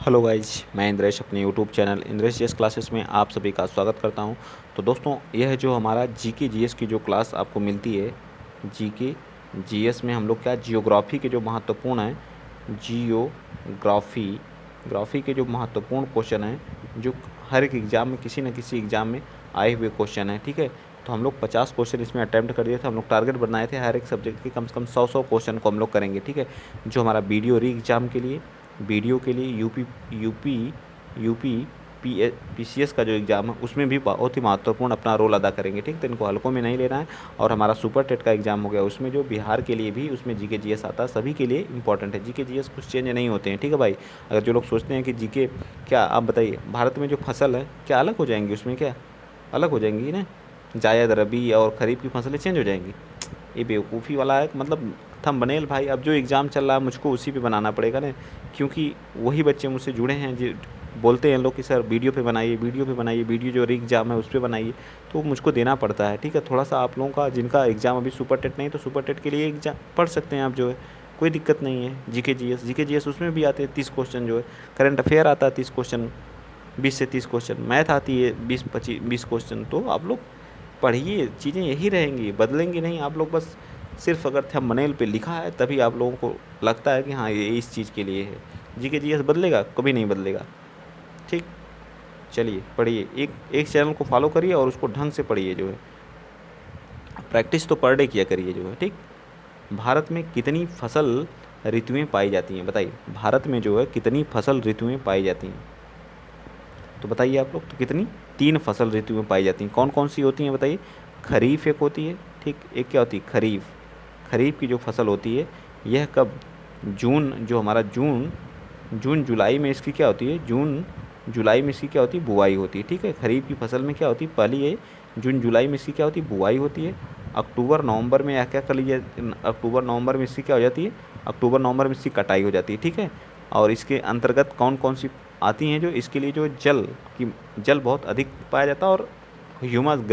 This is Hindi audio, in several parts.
हेलो गाइज, मैं इंद्रेश अपने YouTube channel Indresh GS classes में आप सभी का स्वागत करता हूं। तो दोस्तों, यह जो हमारा जीके जीएस की जो क्लास आपको मिलती है, जीके जीएस में हम लोग क्या जियोग्राफी के जो महत्वपूर्ण हैं, जियोग्राफी ग्राफी के जो महत्वपूर्ण क्वेश्चन हैं, जो हर एक एग्ज़ाम में किसी न किसी एग्ज़ाम में आए हुए क्वेश्चन हैं। ठीक है, तो हम लोग 50 क्वेश्चन इसमें अटैम्प्ट कर दिए थे। हम लोग टारगेट बनाए थे हर एक सब्जेक्ट के कम से कम 100 क्वेश्चन को हम लोग करेंगे। ठीक है, जो हमारा वीडियो री एग्ज़ाम के लिए, वीडियो के लिए यूपी पीसीएस का जो एग्ज़ाम है उसमें भी बहुत ही महत्वपूर्ण अपना रोल अदा करेंगे। ठीक, तो इनको हल्कों में नहीं लेना है। और हमारा सुपर टेट का एग्ज़ाम हो गया, उसमें जो बिहार के लिए भी उसमें जीके जीएस आता है, सभी के लिए इंपॉर्टेंट है। जीके जीएस कुछ चेंज नहीं होते हैं। ठीक है भाई, अगर जो लोग सोचते हैं कि जीके क्या, आप बताइए, भारत में जो फसल है क्या अलग हो जाएंगी, उसमें क्या अलग हो जाएंगी ना, जायद रबी और ख़रीफ की फसलें चेंज हो जाएंगी। ये बेवकूफ़ी वाला है, मतलब थंबनेल भाई, अब जो एग्ज़ाम चल रहा है मुझको उसी पे बनाना पड़ेगा ना, क्योंकि वही बच्चे मुझसे जुड़े हैं जो बोलते हैं लोग कि सर वीडियो पे बनाइए, वीडियो पे बनाइए, वीडियो जो री एग्ज़ाम है उस पे बनाइए, तो मुझको देना पड़ता है। ठीक है, थोड़ा सा आप लोगों का जिनका एग्ज़ाम अभी सुपर टेट नहीं, तो सुपर टेट के लिए एग्ज़ाम पढ़ सकते हैं आप, जो है कोई दिक्कत नहीं है। जीके जीएस उसमें भी आते हैं 30 क्वेश्चन, जो है करंट अफेयर आता है 30 क्वेश्चन, 20 से 30 क्वेश्चन, मैथ आती है 20 क्वेश्चन। तो आप लोग पढ़िए, चीज़ें यही रहेंगी, बदलेंगी नहीं। आप लोग बस सिर्फ अगर थंबनेल पे लिखा है तभी आप लोगों को लगता है कि हाँ ये इस चीज़ के लिए है। जीके जीएस बदलेगा? कभी नहीं बदलेगा। ठीक, चलिए पढ़िए, एक एक चैनल को फॉलो करिए और उसको ढंग से पढ़िए, जो है प्रैक्टिस तो पर डे किया करिए, जो है। ठीक, भारत में कितनी फसल ऋतुएं पाई जाती हैं, बताइए। भारत में जो है कितनी फसल ऋतुएं पाई जाती हैं, तो बताइए आप लोग। तो कितनी? 3 फसल ऋतुएं पाई जाती हैं। कौन कौन सी होती हैं बताइए? खरीफ एक होती है, ठीक, एक क्या होती है? खरीफ। खरीफ की जो फसल होती है, यह कब? जून, जो हमारा जून जून जुलाई में इसकी क्या होती है? जून जुलाई में इसकी क्या होती है? बुआई होती है। ठीक है, खरीफ की फसल में क्या होती है? पहली ये जून जुलाई में इसकी क्या होती है? बुआई होती है। अक्टूबर नवंबर में या क्या कर लीजिए, अक्टूबर नवंबर में इसकी क्या हो जाती है? अक्टूबर नवंबर में इसकी कटाई हो जाती है। ठीक है, और इसके अंतर्गत कौन कौन सी आती हैं? जो इसके लिए जो जल बहुत अधिक पाया जाता है, और ह्यूमस,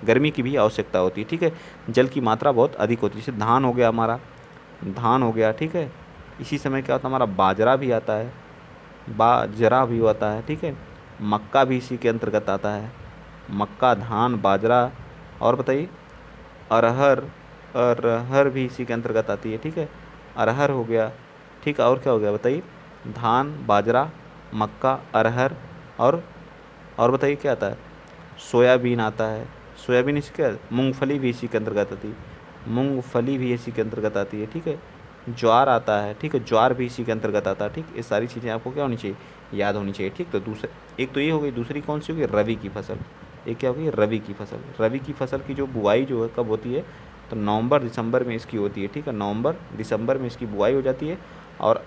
गर्मी की भी आवश्यकता होती है। ठीक है, जल की मात्रा बहुत अधिक होती है। जैसे धान हो गया हमारा, धान हो गया। ठीक है, इसी समय क्या होता है हमारा? बाजरा भी आता है, बाजरा भी होता है। ठीक है, मक्का भी इसी के अंतर्गत आता है। मक्का, धान, बाजरा, और बताइए अरहर। अरहर भी इसी के अंतर्गत आती है। ठीक है, अरहर हो गया। ठीक है, और क्या हो गया बताइए? धान, बाजरा, मक्का, अरहर, और और बताइए क्या आता है? सोयाबीन आता है। सोयाबीन इसी का, मूंगफली भी इसी के अंतर्गत आती है। मूंगफली भी इसी के अंतर्गत आती है। ठीक है, ज्वार आता है। ठीक है, ज्वार भी इसी के अंतर्गत आता है। ठीक, ये सारी चीज़ें आपको क्या होनी चाहिए? याद होनी चाहिए। ठीक, तो दूसरे, एक तो ये हो गई, दूसरी कौन सी होगी? रबी की फसल। एक क्या होगी? रबी की फसल। रबी की फसल की जो बुआई जो है कब होती है? तो नवंबर दिसंबर में इसकी होती है। ठीक है, नवंबर दिसंबर में इसकी बुआई हो जाती है, और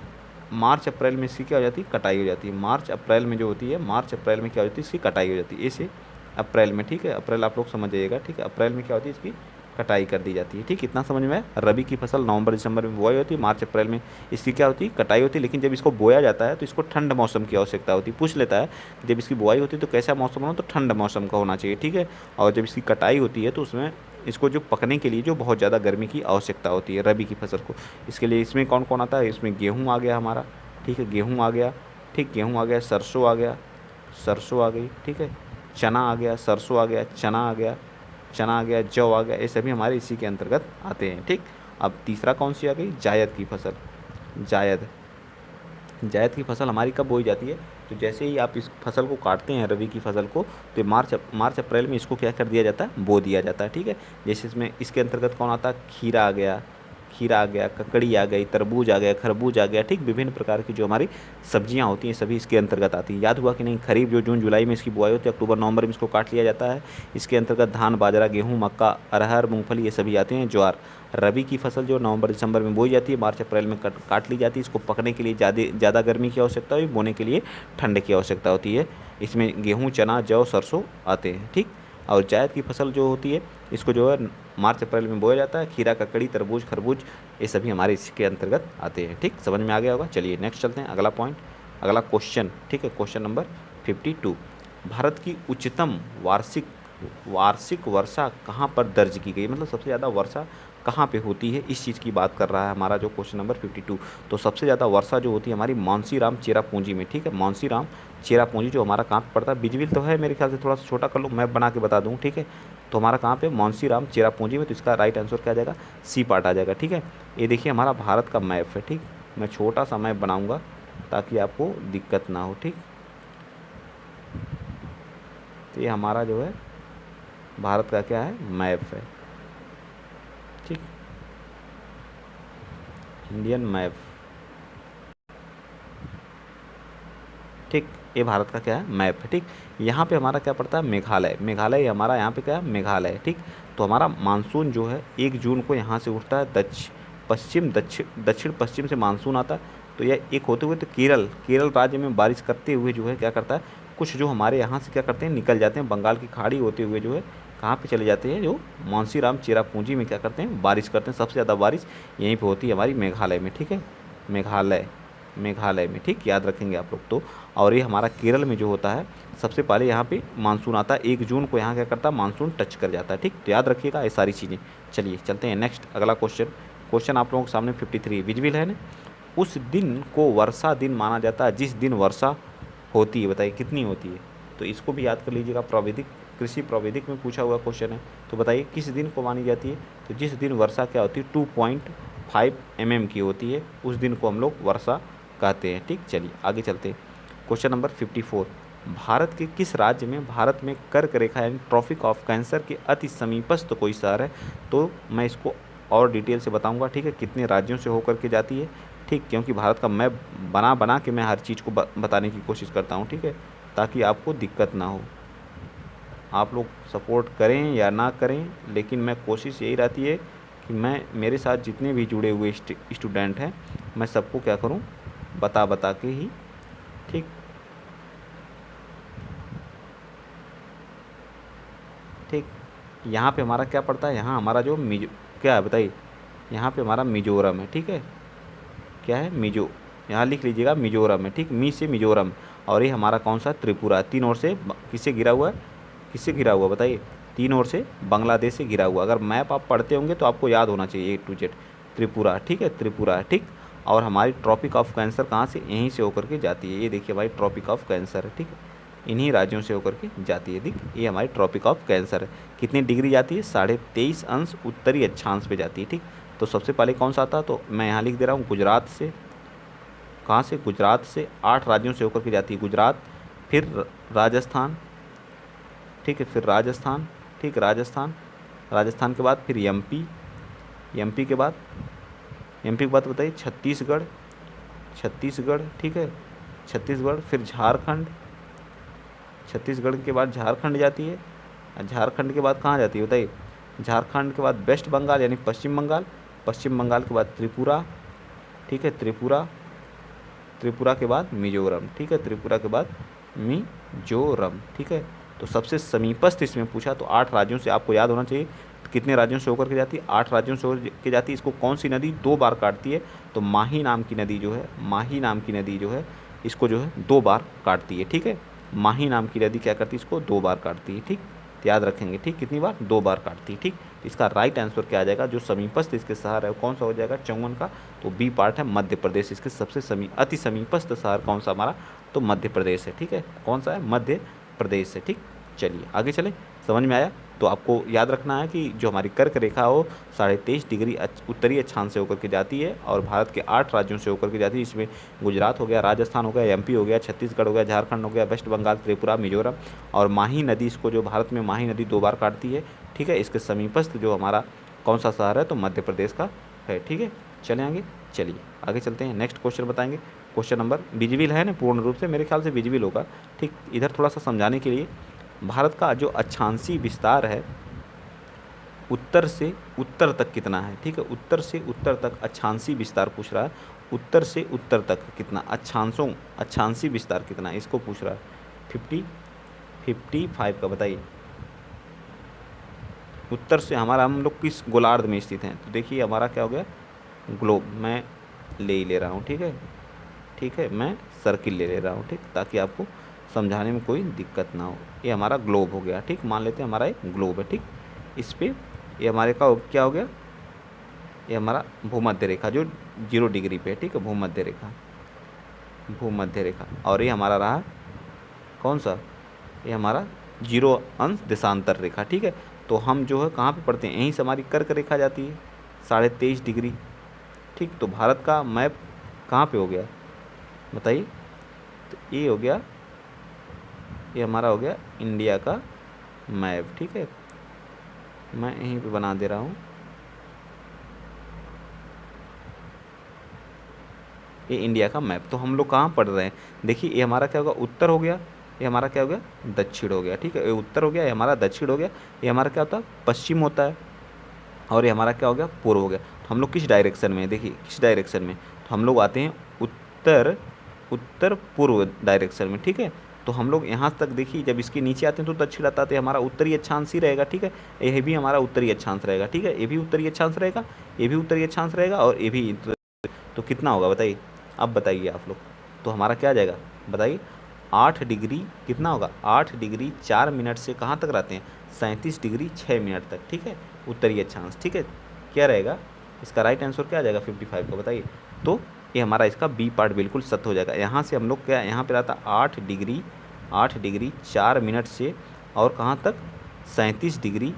मार्च अप्रैल में इसकी क्या हो जाती है? कटाई हो जाती है। मार्च अप्रैल में जो होती है, मार्च अप्रैल में क्या होती है? इसकी कटाई हो जाती है। ऐसे अप्रैल में, ठीक है, अप्रैल आप लोग समझ जाइएगा। ठीक है, अप्रैल में क्या होती है? इसकी कटाई कर दी जाती है। ठीक, इतना समझ में आया? रबी की फसल नवंबर दिसंबर में बुआई होती है, मार्च अप्रैल में इसकी क्या होती है? कटाई होती है। लेकिन जब इसको बोया जाता है तो इसको ठंड मौसम की आवश्यकता होती है। पूछ लेता है कि जब इसकी बुआई होती है तो कैसा मौसम हो? तो ठंड मौसम का होना चाहिए। ठीक है, और जब इसकी कटाई होती है तो उसमें इसको जो पकने के लिए जो बहुत ज़्यादा गर्मी की आवश्यकता होती है रबी की फसल को। इसके लिए इसमें कौन कौन आता है? इसमें गेहूँ आ गया हमारा। ठीक है, गेहूँ आ गया। ठीक, गेहूँ आ गया, सरसों आ गया, सरसों आ गई। ठीक है, चना आ गया, सरसों आ गया, चना आ गया, चना आ गया, जौ आ गया, ये सभी हमारे इसी के अंतर्गत आते हैं। ठीक, अब तीसरा कौन सी आ गई? जायद की फसल। जायद, जायद की फसल हमारी कब बोई जाती है? तो जैसे ही आप इस फसल को काटते हैं, रबी की फसल को, तो मार्च अप्रैल में इसको क्या कर दिया जाता है? बो दिया जाता है। ठीक है, जैसे इसमें इसके अंतर्गत कौन आता है? खीरा आ गया, खीरा आ गया, ककड़ी आ गई, तरबूज आ गया, खरबूज आ गया। ठीक, विभिन्न प्रकार की जो हमारी सब्जियां होती हैं सभी इसके अंतर्गत आती हैं। याद हुआ कि नहीं? खरीफ जो जून जुलाई में इसकी बुआई होती है, अक्टूबर नवंबर में इसको काट लिया जाता है। इसके अंतर्गत धान, बाजरा, गेहूँ, मक्का, अरहर, मूंगफली, ये सभी आते हैं। ज्वार। रबी की फसल जो नवंबर दिसंबर में बोई जाती है, मार्च अप्रैल में काट ली जाती है। इसको पकने के लिए ज़्यादा गर्मी की आवश्यकता होती है, बोने के लिए ठंड की आवश्यकता होती है। इसमें गेहूँ, चना, जौ, सरसों आते हैं। ठीक, और जायद की फसल जो होती है, इसको जो है मार्च अप्रैल में बोया जाता है। खीरा, ककड़ी, तरबूज, खरबूज, ये सभी हमारे इसके अंतर्गत आते हैं। ठीक, समझ में आ गया होगा। चलिए नेक्स्ट चलते हैं, अगला पॉइंट, अगला क्वेश्चन। ठीक है, क्वेश्चन नंबर 52। भारत की उच्चतम वार्षिक वर्षा कहाँ पर दर्ज की गई? मतलब सबसे ज़्यादा वर्षा कहाँ पे होती है, इस चीज़ की बात कर रहा है हमारा जो क्वेश्चन नंबर 52। तो सबसे ज़्यादा वर्षा जो होती है हमारी मानसीराम चेरापूंजी में, ठीक है, मानसीराम चेरापूंजी जो हमारा कहाँ पे पड़ता है, बिजविल तो है मेरे ख्याल से, थोड़ा सा छोटा कर लो, मैप बना के बता दूँ, ठीक है। तो हमारा कहाँ पे, मानसीराम चेरापूंजी में, तो इसका राइट आंसर क्या आ जाएगा, सी पार्ट आ जाएगा, ठीक है। ये देखिए हमारा भारत का मैप है, ठीक, मैं छोटा सा मैप बनाऊँगा ताकि आपको दिक्कत ना हो, ठीक। तो ये हमारा जो है भारत का क्या है, मैप है, ठीक, इंडियन मैप, ठीक। ये भारत का क्या है, मैप है, ठीक। यहाँ पे हमारा क्या पड़ता है, मेघालय, मेघालय हमारा यहाँ पे क्या है, मेघालय है, ठीक। तो हमारा मानसून जो है 1 जून को यहाँ से उठता है, दक्षिण पश्चिम से मानसून आता है। तो यह एक होते हुए तो केरल राज्य में बारिश करते हुए जो है क्या करता है, कुछ जो हमारे यहाँ से क्या करते हैं, निकल जाते हैं बंगाल की खाड़ी होते हुए, जो है कहाँ पे चले जाते हैं, जो मानसीराम चेरापूंजी में क्या करते हैं, बारिश करते हैं। सबसे ज़्यादा बारिश यहीं पे होती है हमारी मेघालय में, ठीक है, मेघालय में, ठीक, याद रखेंगे आप लोग तो। और ये हमारा केरल में जो होता है, सबसे पहले यहाँ पे मानसून आता है, 1 जून को यहाँ क्या करता है, मानसून टच कर जाता है, ठीक। तो याद रखिएगा ये सारी चीज़ें। चलिए चलते हैं नेक्स्ट, अगला क्वेश्चन आप लोगों के सामने 53 विजिबल है ना। उस दिन को वर्षा दिन माना जाता है जिस दिन वर्षा होती है, बताइए कितनी होती है। तो इसको भी याद कर लीजिएगा, कृषि प्राविधिक में पूछा हुआ क्वेश्चन है। तो बताइए किस दिन को मानी जाती है, तो जिस दिन वर्षा क्या होती है, 2.5 mm की होती है, उस दिन को हम लोग वर्षा कहते हैं, ठीक। चलिए आगे चलते हैं, क्वेश्चन नंबर 54, भारत के किस राज्य में, भारत में कर्क रेखा यानी ट्रॉपिक ऑफ कैंसर के अति समीपस्थ कोई शहर है। तो मैं इसको और डिटेल से बताऊंगा, ठीक है, कितने राज्यों से होकर के जाती है, ठीक, क्योंकि भारत का मैप बना के मैं हर चीज़ को बताने की कोशिश करता हूँ, ठीक है, ताकि आपको दिक्कत ना हो। आप लोग सपोर्ट करें या ना करें, लेकिन मैं कोशिश यही रहती है कि मैं, मेरे साथ जितने भी जुड़े हुए स्टूडेंट हैं, मैं सबको क्या करूं, बता के ही, ठीक, ठीक। यहाँ पे हमारा क्या पड़ता है, यहाँ हमारा जो क्या है बताइए, यहाँ पे हमारा मिजोरम है, ठीक है, क्या है, यहाँ लिख लीजिएगा मिजोरम है, ठीक, मी से मिजोरम। और ये हमारा कौन सा, त्रिपुरा, 3 ओर से किससे घिरा हुआ है, किससे घिरा हुआ बताइए, 3 ओर से बांग्लादेश से घिरा हुआ। अगर मैप आप पढ़ते होंगे तो आपको याद होना चाहिए A to Z, त्रिपुरा, ठीक है, त्रिपुरा, ठीक। और हमारी ट्रॉपिक ऑफ कैंसर कहाँ से, यहीं से होकर के जाती है, ये देखिए भाई ट्रॉपिक ऑफ कैंसर है, ठीक है, इन्हीं राज्यों से होकर के जाती है, ठीक, ये हमारी ट्रॉपिक ऑफ कैंसर है। कितनी डिग्री जाती है, 23.5 अंश उत्तरी अक्षांश पे जाती है, ठीक। तो सबसे पहले कौन सा आता है, तो मैं यहाँ लिख दे रहा हूँ, गुजरात से, कहाँ से, गुजरात से 8 राज्यों से होकर के जाती है, गुजरात, फिर राजस्थान, ठीक है, फिर राजस्थान, ठीक, राजस्थान के बाद फिर एमपी के बाद, बताइए छत्तीसगढ़, ठीक है, छत्तीसगढ़, फिर झारखंड, छत्तीसगढ़ के बाद झारखंड जाती है, और झारखंड के बाद कहाँ जाती है बताइए, झारखंड के बाद वेस्ट बंगाल यानी पश्चिम बंगाल के बाद त्रिपुरा, ठीक है, त्रिपुरा के बाद मिजोरम, ठीक है, त्रिपुरा के बाद मिजोरम, ठीक है। तो सबसे समीपस्थ इसमें पूछा, तो 8 राज्यों से आपको याद होना चाहिए, कितने राज्यों से होकर के जाती है, 8 राज्यों से होकर के जाती है। इसको कौन सी नदी 2 बार काटती है, तो माही नाम की नदी जो है इसको जो है 2 बार काटती है, ठीक है, माही नाम की नदी क्या करती है, इसको 2 बार काटती है, ठीक, तो याद रखेंगे, ठीक, कितनी बार, 2 बार काटती है, ठीक। तो इसका राइट आंसर क्या आ जाएगा, जो समीपस्थ इसके शहर है वो कौन सा हो जाएगा, 54 का, तो बी पार्ट है मध्य प्रदेश। इसके सबसे अति समीपस्थ शहर कौन सा हमारा, तो मध्य प्रदेश है, ठीक है, कौन सा है, मध्य प्रदेश है, ठीक। चलिए आगे चलें, समझ में आया। तो आपको याद रखना है कि जो हमारी कर्क रेखा हो 23.5 डिग्री उत्तरी अक्षांश से होकर के जाती है, और भारत के 8 राज्यों से होकर के जाती है। इसमें गुजरात हो गया, राजस्थान हो गया, एमपी हो गया, छत्तीसगढ़ हो गया, झारखंड हो गया, वेस्ट बंगाल, त्रिपुरा, मिजोरम, और माही नदी, इसको जो भारत में माही नदी 2 बार काटती है, ठीक है। इसके समीपस्थ जो हमारा कौन सा शहर है, तो मध्य प्रदेश का है, ठीक है। चलिए आगे चलते हैं, नेक्स्ट क्वेश्चन बताएंगे, क्वेश्चन नंबर विजिबल है ना, पूर्ण रूप से मेरे ख्याल से विजिबल होगा, ठीक। इधर थोड़ा सा समझाने के लिए, भारत का जो अक्षांशीय विस्तार है उत्तर से उत्तर तक कितना है, ठीक है, उत्तर से उत्तर तक अक्षांशीय विस्तार पूछ रहा है, उत्तर से उत्तर तक कितना अक्षांशीय विस्तार कितना है, इसको पूछ रहा है। 55 का बताइए, उत्तर से हमारा, हम लोग किस गोलार्ध में स्थित हैं, तो देखिए हमारा क्या हो गया, ग्लोब, मैं ले रहा हूँ, ठीक है, मैं सर्किल ले रहा हूँ, ठीक, ताकि आपको समझाने में कोई दिक्कत ना हो। ये हमारा ग्लोब हो गया, ठीक, मान लेते हैं हमारा एक ग्लोब है, ठीक। इस पर ये हमारे का क्या हो गया, ये हमारा भूमध्य रेखा जो 0 डिग्री पे है, ठीक है, भूमध्य रेखा, भूमध्य रेखा। और ये हमारा रहा कौन सा, ये हमारा 0 अंश देशांतर रेखा, ठीक है। तो हम जो है कहाँ पे पढ़ते हैं, यहीं से हमारी कर्क रेखा जाती है 23.5 डिग्री, ठीक। तो भारत का मैप कहाँ पे हो गया बताइए, तो ये हो गया, ये हमारा हो गया इंडिया का मैप, ठीक है। मैं यहीं पे बना दे रहा हूँ, ये इंडिया का मैप। तो हम लोग कहाँ पढ़ रहे हैं, देखिए ये हमारा क्या होगा, उत्तर हो गया, ये हमारा क्या हो गया, दक्षिण हो गया, ठीक है। ये उत्तर हो गया, ये हमारा दक्षिण हो गया, ये हमारा क्या होता है, पश्चिम होता है, और ये हमारा क्या हो गया, पूर्व हो गया। तो हम लोग किस डायरेक्शन में, देखिए किस डायरेक्शन में, तो हम लोग आते हैं उत्तर, उत्तर पूर्व डायरेक्शन में, ठीक है। तो हम लोग यहाँ तक देखिए, जब इसके नीचे आते हैं तो दक्षिण आता है, तो हमारा उत्तरी अक्षांश ही रहेगा, ठीक है। ये भी हमारा उत्तरी अक्षांश रहेगा, ठीक है, ये भी उत्तरी अक्षांश रहेगा, ये भी उत्तरी अक्षांश रहेगा, और ये भी। तो कितना होगा बताइए, अब बताइए आप लोग, तो हमारा क्या आ जाएगा बताइए, 8 डिग्री कितना होगा, 8 डिग्री 4 मिनट से कहाँ तक रहते हैं, 37 डिग्री 6 मिनट तक, ठीक है, उत्तरी अक्षांश, ठीक है। क्या रहेगा इसका राइट आंसर, क्या आ जाएगा 55 का बताइए। तो ये हमारा इसका बी पार्ट बिल्कुल सत्य हो जाएगा। यहाँ से हम लोग क्या, यहाँ पे रहता 8 डिग्री 4 मिनट से और कहाँ तक, 37 डिग्री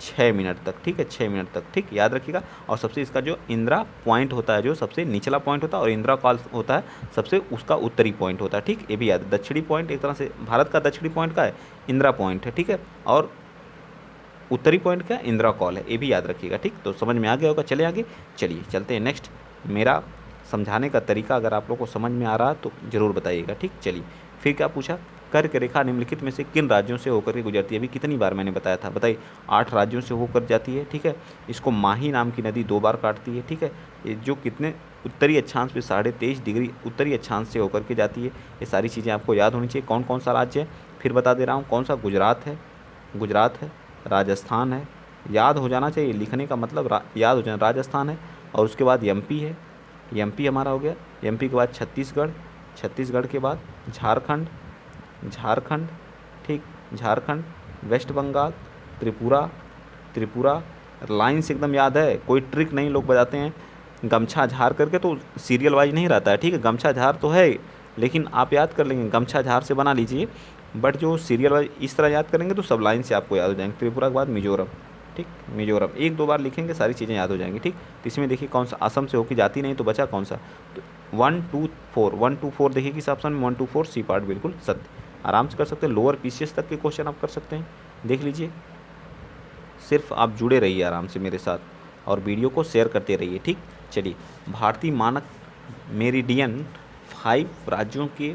6 मिनट तक, ठीक है, 6 मिनट तक, ठीक, याद रखिएगा। और सबसे इसका जो इंदिरा पॉइंट होता है, जो सबसे निचला पॉइंट होता है, और इंदिरा कॉल होता है सबसे उसका उत्तरी पॉइंट होता है, ठीक, ये भी याद है। दक्षिणी पॉइंट एक तरह से भारत का दक्षिणी पॉइंट का है, इंदिरा पॉइंट है, ठीक है, और उत्तरी पॉइंट क्या, इंदिरा कॉल है, ये भी याद रखिएगा, ठीक। तो समझ में आ गया होगा, चले आगे, चलिए चलते हैं नेक्स्ट। मेरा समझाने का तरीका अगर आप लोग को समझ में आ रहा तो ज़रूर बताइएगा, ठीक। चलिए फिर क्या पूछा, कर्क रेखा निम्नलिखित में से किन राज्यों से होकर के गुजरती है, अभी कितनी बार मैंने बताया था बताइए, 8 राज्यों से होकर जाती है, ठीक है। इसको माही नाम की नदी 2 बार काटती है, ठीक है। ये जो कितने उत्तरी अक्षांश पे 23.5 डिग्री उत्तरी अक्षांश से होकर के जाती है, ये सारी चीज़ें आपको याद होनी चाहिए। कौन कौन सा राज्य है फिर बता दे रहा हूँ, कौन सा, गुजरात है, गुजरात है, राजस्थान है, याद हो जाना चाहिए, लिखने का मतलब याद हो जाना, राजस्थान है, और उसके बाद एमपी है, एमपी हमारा हो गया, एमपी के बाद छत्तीसगढ़, छत्तीसगढ़ के बाद झारखंड, झारखंड, ठीक, झारखंड, वेस्ट बंगाल, त्रिपुरा, त्रिपुरा, लाइन्स एकदम याद है, कोई ट्रिक नहीं लोग बताते हैं, गमछा झार करके, तो सीरियल वाइज नहीं रहता है, ठीक है, गमछा झार तो है लेकिन आप याद कर लेंगे, गमछा झार से बना लीजिए, बट जो सीरियल वाइज इस तरह याद करेंगे तो सब लाइन से आपको याद हो जाएंगे। त्रिपुरा के बाद मिजोरम, ठीक, मिजोरम 1-2 बार लिखेंगे सारी चीज़ें याद हो जाएंगी, ठीक। तो इसमें देखिए कौन सा असम से होकर जाती नहीं, तो बचा कौन सा, तो 1 2 4, 1 2 4 देखिए किस ऑप्शन में, 1 2 4 सी पार्ट बिल्कुल सत्य, आराम से कर सकते हैं। लोअर पीसीएस तक के क्वेश्चन आप कर सकते हैं, देख लीजिए, सिर्फ आप जुड़े रहिए आराम से मेरे साथ और वीडियो को शेयर करते रहिए, ठीक। चलिए, भारतीय मानक मेरिडियन 5 राज्यों के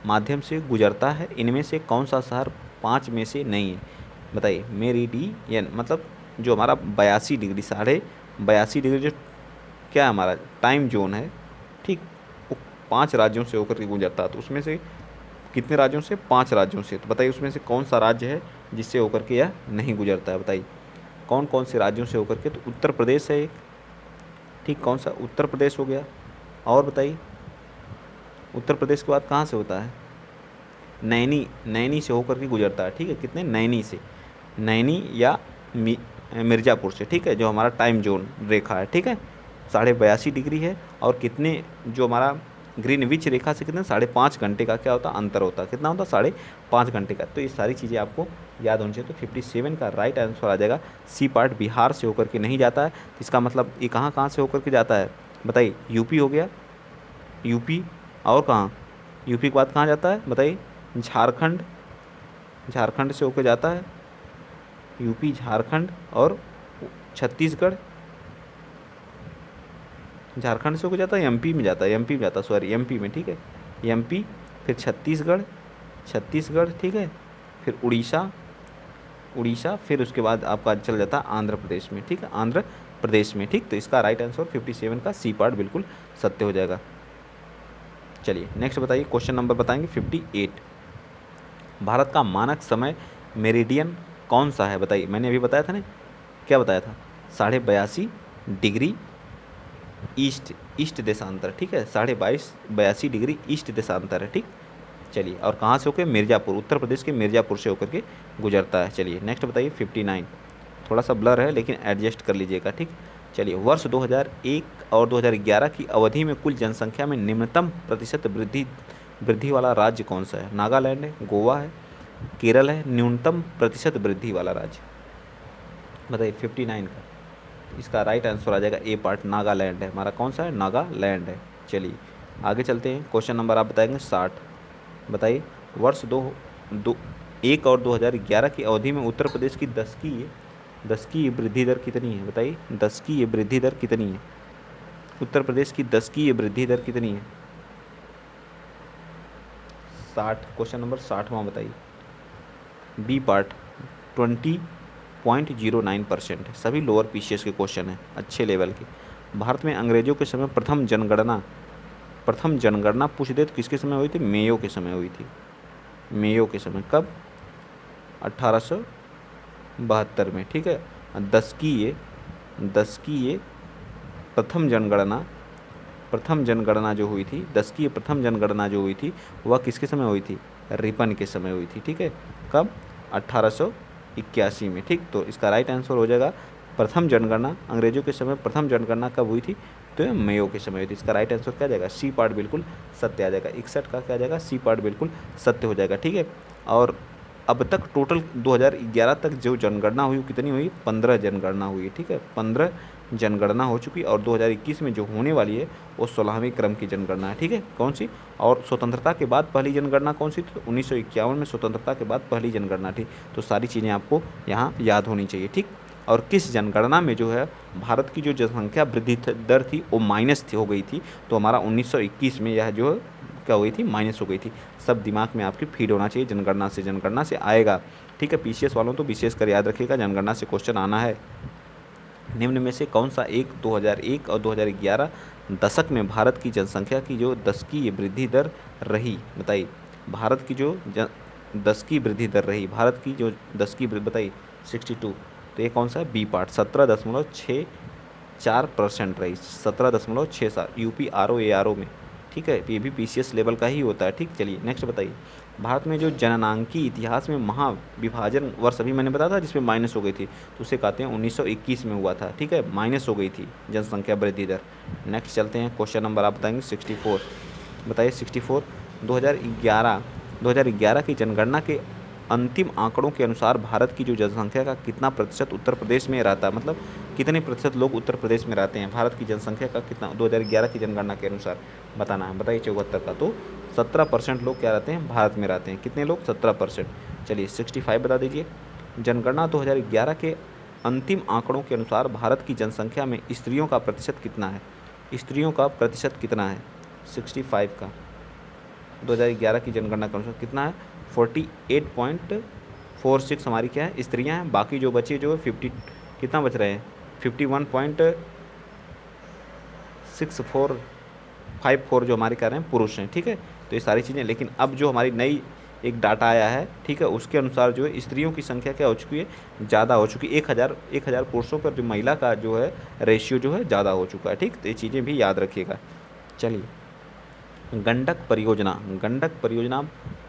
माध्यम से गुजरता है, इनमें से कौन सा शहर 5 में से नहीं है बताइए। मेरिडियन मतलब जो हमारा 82 डिग्री 82.5 डिग्री जो क्या है हमारा टाइम जोन है, ठीक, वो 5 राज्यों से होकर के गुजरता है। तो उसमें से कितने राज्यों से, 5 राज्यों से, तो बताइए उसमें से कौन सा राज्य है जिससे होकर के यह नहीं गुजरता है बताइए, कौन कौन से राज्यों से होकर के। तो उत्तर प्रदेश है एक, ठीक, कौन सा, उत्तर प्रदेश हो गया, और बताइए उत्तर प्रदेश के बाद कहाँ से होता है, नैनी, नैनी से होकर के गुजरता है, ठीक है, कितने, नैनी से, नैनी या मिर्ज़ापुर से, ठीक है, जो हमारा टाइम जोन रेखा है, ठीक है, 82.5 डिग्री है, और कितने जो हमारा ग्रीनविच रेखा से कितने 5.5 घंटे का क्या होता है अंतर होता है, कितना होता है 5.5 घंटे का। तो ये सारी चीज़ें आपको याद होनी चाहिए। तो 57 का राइट आंसर आ जाएगा सी पार्ट, बिहार से होकर के नहीं जाता है, तो इसका मतलब ये कहाँ कहाँ से होकर के जाता है बताइए, यूपी हो गया, यूपी, और कहाँ, यूपी के बाद कहाँ जाता है बताइए, झारखंड, झारखंड से होकर जाता है, यूपी, झारखंड, और छत्तीसगढ़, झारखंड से होकर जाता है, एमपी में जाता है, एमपी में जाता है, सॉरी एमपी में, ठीक है, एमपी, फिर छत्तीसगढ़, छत्तीसगढ़, ठीक है, फिर उड़ीसा, उड़ीसा, फिर उसके बाद आपका चल जाता है आंध्र प्रदेश में, ठीक है, आंध्र प्रदेश में, ठीक। तो इसका राइट आंसर 57 का सी पार्ट बिल्कुल सत्य हो जाएगा। चलिए नेक्स्ट बताइए, क्वेश्चन नंबर बताएंगे 58, भारत का मानक समय मेरिडियन कौन सा है बताइए। मैंने अभी बताया था ना, क्या बताया था, 82.5 डिग्री ईस्ट, ईस्ट देशांतर, ठीक है, 82.5 डिग्री ईस्ट देशांतर है, ठीक। चलिए, और कहाँ से होकर, मिर्ज़ापुर, उत्तर प्रदेश के मिर्ज़ापुर से होकर के गुजरता है। चलिए नेक्स्ट बताइए 59, थोड़ा सा ब्लर है लेकिन एडजस्ट कर लीजिएगा, ठीक। चलिए, वर्ष 2001 और 2011 की अवधि में कुल जनसंख्या में निम्नतम प्रतिशत वृद्धि वृद्धि वाला राज्य कौन सा है? नागालैंड है, गोवा है, केरल है, न्यूनतम प्रतिशत वृद्धि वाला राज्य बताइए 59 का। इसका राइट आंसर आ जाएगा ए पार्ट, नागालैंड है हमारा। कौन सा है? नागालैंड है। चलिए आगे चलते हैं। क्वेश्चन नंबर आप बताएंगे 60। बताइए, वर्ष दो दो 1 और 2011 की अवधि में उत्तर प्रदेश की दशकीय वृद्धि दर कितनी है? बताइए, दशकीय वृद्धि दर कितनी है? उत्तर प्रदेश की दशकीय वृद्धि दर कितनी है? 60, क्वेश्चन नंबर 60वां बताइए। बी पार्ट 20.09% है। सभी लोअर पीसीएस के क्वेश्चन हैं, अच्छे लेवल के। भारत में अंग्रेजों के समय प्रथम जनगणना पूछ दे तो किसके समय हुई थी? मेयो के समय हुई थी। मेयो के समय कब? 1872 में, ठीक है। दस की ये प्रथम जनगणना जो हुई थी, 10 की प्रथम जनगणना जो हुई थी वह किसके समय हुई थी? रिपन के समय हुई थी, ठीक है। कब? 1881 में, ठीक। तो इसका राइट आंसर हो जाएगा प्रथम जनगणना। अंग्रेजों के समय प्रथम जनगणना कब हुई थी? तो मेयो के समय हुई थी। इसका राइट आंसर क्या जाएगा? सी पार्ट बिल्कुल सत्य आ जाएगा। 61 का क्या जाएगा? सी पार्ट बिल्कुल सत्य हो जाएगा, ठीक है। और अब तक टोटल 2011 तक जो जनगणना हुई कितनी हुई? 15 जनगणना हुई, ठीक है। 15 जनगणना हो चुकी और 2021 में जो होने वाली है वो 16वें क्रम की जनगणना है, ठीक है। कौन सी? और स्वतंत्रता के बाद पहली जनगणना कौन सी थी? तो 1951 में स्वतंत्रता के बाद पहली जनगणना थी। तो सारी चीज़ें आपको यहाँ याद होनी चाहिए, ठीक। और किस जनगणना में जो है भारत की जो जनसंख्या वृद्धि दर थी वो माइनस हो गई थी? तो हमारा 1921 में यह जो क्या हुई थी? माइनस हो गई थी। सब दिमाग में आपके फीड होना चाहिए। जनगणना से आएगा, ठीक है। पीसीएस वालों तो विशेष कर याद रखिएगा, जनगणना से क्वेश्चन आना है। निम्न में से कौन सा 2001 और 2011 दशक में भारत की जनसंख्या की जो दशकीय वृद्धि दर रही? बताइए, भारत की जो दशकीय वृद्धि दर रही, भारत की जो दशकीय बताइए 62। तो ये कौन सा है? बी पार्ट 17.64% रही, 17.67 यूपी RO में, ठीक है। ये भी पीसीएस लेवल का ही होता है, ठीक। चलिए नेक्स्ट बताइए। भारत में जो जननांकी इतिहास में महाविभाजन वर्ष अभी मैंने बताया था जिसमें माइनस हो गई थी, तो उसे कहते हैं 1921 में हुआ था, ठीक है। माइनस हो गई थी जनसंख्या वृद्धि दर। नेक्स्ट चलते हैं। क्वेश्चन नंबर आप बताएंगे 64। बताइए 64। 2011 की जनगणना के अंतिम आंकड़ों के अनुसार भारत की जो जनसंख्या का कितना प्रतिशत उत्तर प्रदेश में रहता है? मतलब कितने प्रतिशत लोग उत्तर प्रदेश में रहते हैं? भारत की जनसंख्या का कितना 2011 की जनगणना के अनुसार बताना है। बताइए 74 का। तो 17% लोग क्या रहते हैं? भारत में रहते हैं। कितने लोग? 17%। चलिए 65 बता दीजिए। जनगणना 2011 के अंतिम आंकड़ों के अनुसार भारत की जनसंख्या में स्त्रियों का प्रतिशत कितना है? स्त्रियों का प्रतिशत कितना है? 65 का 2011 की जनगणना के अनुसार कितना है? 48.46 हमारी क्या है? स्त्रियां हैं। बाकी जो बचे जो 50 कितना बच रहे हैं? 51.6454 जो हमारे कह रहे हैं पुरुष हैं, ठीक है। तो ये सारी चीज़ें, लेकिन अब जो हमारी नई एक डाटा आया है, ठीक है, उसके अनुसार जो है स्त्रियों की संख्या क्या हो चुकी है? ज़्यादा हो चुकी है। 1000 पुरुषों पर जो महिला का जो है रेशियो जो है ज़्यादा हो चुका है, ठीक। तो ये चीज़ें भी याद रखिएगा। चलिए, गंडक परियोजना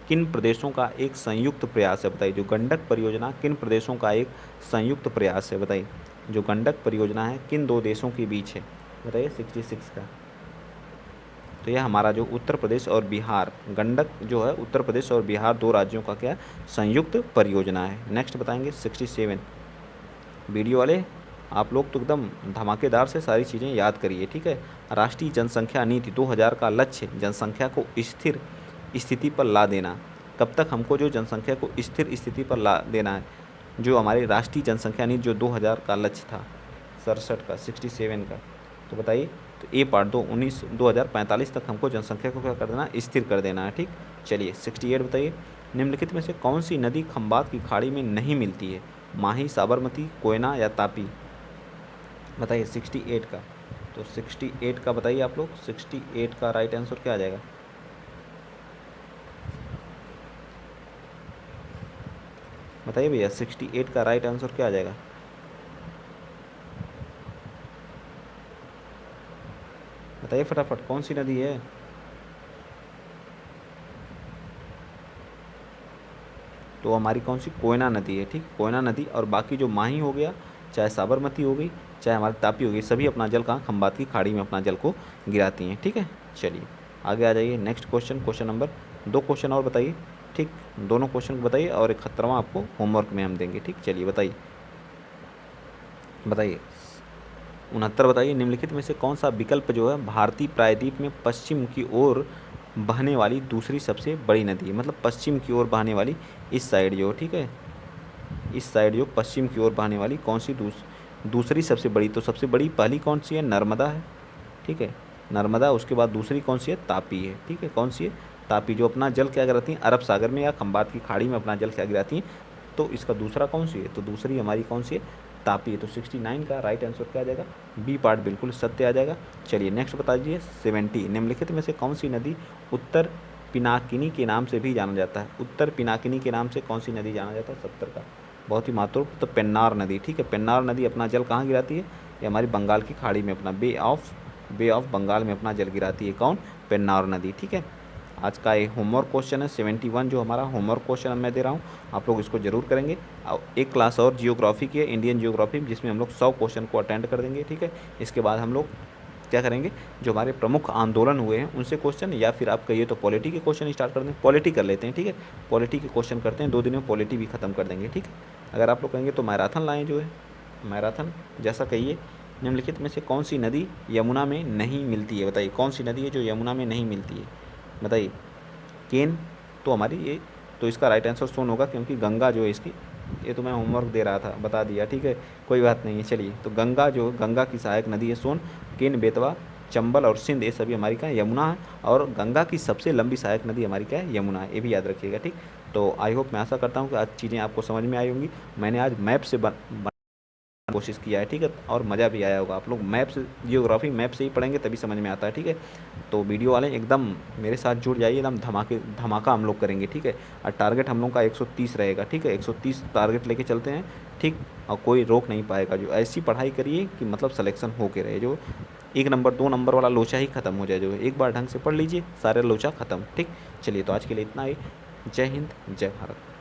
किन प्रदेशों का एक संयुक्त प्रयास है? बताइए, जो गंडक परियोजना किन प्रदेशों का एक संयुक्त प्रयास है? बताइए, जो गंडक परियोजना है किन दो देशों के बीच है? बताइए 66 का। तो यह हमारा जो उत्तर प्रदेश और बिहार, गंडक जो है उत्तर प्रदेश और बिहार दो राज्यों का क्या संयुक्त परियोजना है। नेक्स्ट बताएंगे 67। वीडियो वाले आप लोग तो एकदम धमाकेदार से सारी चीज़ें याद करिए, ठीक है। राष्ट्रीय जनसंख्या नीति 2000 का लक्ष्य जनसंख्या को स्थिर स्थिति पर ला देना। कब तक हमको जो जनसंख्या को स्थिर स्थिति पर ला देना है? जो हमारी राष्ट्रीय जनसंख्या नीति जो 2000 का लक्ष्य था, 67 का 67 का। तो बताइए, तो ए पार्ट 2045 तक हमको जनसंख्या को क्या कर देना? स्थिर कर देना है, ठीक। चलिए 68 बताइए। निम्नलिखित में से कौन सी नदी खंबात की खाड़ी में नहीं मिलती है? माही, साबरमती, कोयना या तापी? बताइए 68 का। तो 68 का बताइए आप लोग। 68 का राइट आंसर क्या आ जाएगा? बताइए भैया 68 का राइट आंसर क्या आ जाएगा? बताइए फटाफट, कौन सी नदी है? तो हमारी कौन सी कोयना नदी है, ठीक, कोयना नदी। और बाकी जो माही हो गया, चाहे साबरमती हो गई, चाहे हमारी तापी हो गई, सभी अपना जल कहाँ, खंबात की खाड़ी में अपना जल को गिराती हैं, ठीक है। चलिए आगे आ जाइए, next question, question number 2 question और बताइए, ठीक, दोनों क्वेश्चन बताइए और 71वां आपको होमवर्क में हम देंगे, ठीक। चलिए बताइए, बताइए 69 बताइए, निम्नलिखित में से कौन सा विकल्प जो है भारतीय प्रायद्वीप में पश्चिम की ओर बहने वाली दूसरी सबसे बड़ी नदी है। मतलब पश्चिम की ओर बहने वाली, इस साइड जो, ठीक है, इस साइड जो पश्चिम की ओर बहने वाली कौन सी दूसरी सबसे बड़ी, तो सबसे बड़ी पहली कौन सी है, नर्मदा है, ठीक है, नर्मदा। उसके बाद दूसरी कौन सी है, तापी है, ठीक है, कौन सी है, तापी, जो अपना जल क्या गिराती हैं, अरब सागर में या खंबात की खाड़ी में अपना जल क्या गिराती हैं। तो इसका दूसरा कौन सी है, तो दूसरी हमारी कौन सी है, तापी है। तो 69 का राइट आंसर क्या आ जाएगा, बी पार्ट बिल्कुल सत्य आ जाएगा। चलिए नेक्स्ट बता दीजिए 70, निम्नलिखित में से कौन सी नदी उत्तर पिनाकिनी के नाम से भी जाना जाता है। उत्तर पिनाकिनी के नाम से कौन सी नदी जाना जाता है, 70 का बहुत ही महत्वपूर्ण, तो पेन्नार नदी, ठीक है, पेन्नार नदी अपना जल कहाँ गिराती है, ये हमारी बंगाल की खाड़ी में, अपना बे ऑफ बंगाल में अपना जल गिराती है, कौन, पेन्नार नदी, ठीक है। आज का ये होमवर्क क्वेश्चन है 71, जो हमारा होमवर्क क्वेश्चन मैं दे रहा हूँ, आप लोग इसको जरूर करेंगे। एक क्लास और जियोग्राफी की है, इंडियन जियोग्राफी, जिसमें हम लोग 100 क्वेश्चन को अटेंड कर देंगे, ठीक है। इसके बाद हम लोग क्या करेंगे, जो हमारे प्रमुख आंदोलन हुए हैं उनसे क्वेश्चन, या फिर आप कहिए तो पॉलिटी के क्वेश्चन स्टार्ट कर दें, पॉलिटी कर लेते हैं, ठीक है, पॉलिटी के क्वेश्चन करते हैं, 2 दिन में पॉलिटी भी खत्म कर देंगे, ठीक है। अगर आप लोग कहेंगे तो मैराथन लाएँ, जो है मैराथन जैसा कहिए। निम्नलिखित में से कौन सी नदी यमुना में नहीं मिलती है, बताइए कौन सी नदी है जो यमुना में नहीं मिलती है, बताइए। केन, तो हमारी ये, तो इसका राइट आंसर सोन होगा, क्योंकि गंगा जो है इसकी, ये तो मैं होमवर्क दे रहा था, बता दिया, ठीक है, कोई बात नहीं है। चलिए, तो गंगा जो, गंगा की सहायक नदी है सोन, केन, बेतवा, चंबल और सिंध, ये सभी हमारी क्या है, यमुना है। और गंगा की सबसे लंबी सहायक नदी हमारी क्या है, यमुना है, ये भी याद रखिएगा, ठीक। तो आई होप, मैं आशा करता हूँ कि आज चीज़ें आपको समझ में आई होंगी। मैंने आज मैप से कोशिश किया है, ठीक है, और मज़ा भी आया होगा। आप लोग मैप से, जियोग्राफी मैप से ही पढ़ेंगे तभी समझ में आता है, ठीक है। तो वीडियो वाले एकदम मेरे साथ जुड़ जाइए, एकदम धमाका हम लोग करेंगे, ठीक है। और टारगेट हम लोग का 130 रहेगा, ठीक है, 130 टारगेट लेके चलते हैं, ठीक। और कोई रोक नहीं पाएगा, जो ऐसी पढ़ाई करिए कि मतलब सिलेक्शन हो के रहे, जो 1 नंबर 2 नंबर वाला लोचा ही ख़त्म हो जाए, जो एक बार ढंग से पढ़ लीजिए सारे लोचा ख़त्म, ठीक। चलिए, तो आज के लिए इतना ही। जय हिंद, जय भारत।